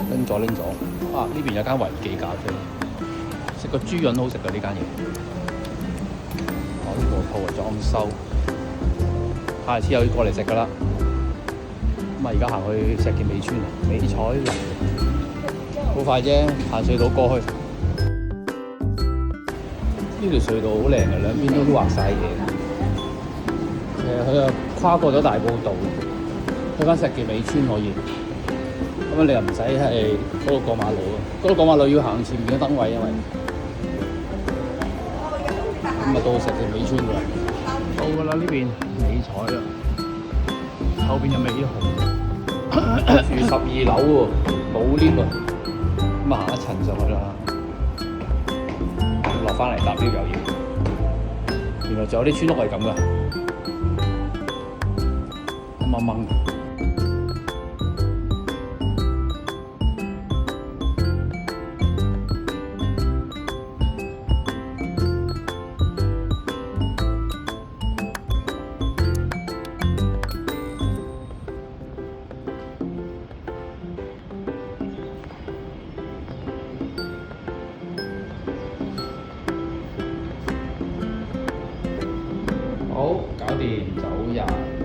拎咗。啊，呢邊有間維記咖啡，食個豬潤好食㗎呢間嘢。呢個鋪係裝修，下次又要過嚟食㗎啦。咁啊，而家行去石硤尾村啊，美彩樓，好快啫，行隧道過去。呢條隧道好靚嘅，兩邊都畫晒嘢。佢跨過咗大埔道，去翻石硤尾村可以。咁你又唔使係嗰度過馬路啊，嗰度過馬路要行前面嘅燈位，因為咁啊到石硤尾村㗎啦，到㗎啦呢邊美彩啦，後邊有美豪，住12樓喎，冇 lift 啊，咁啊行一層上去啦，落翻嚟搭 lift 又要，原來仲有啲村屋係咁㗎，掹掹。好，搞掂，走人。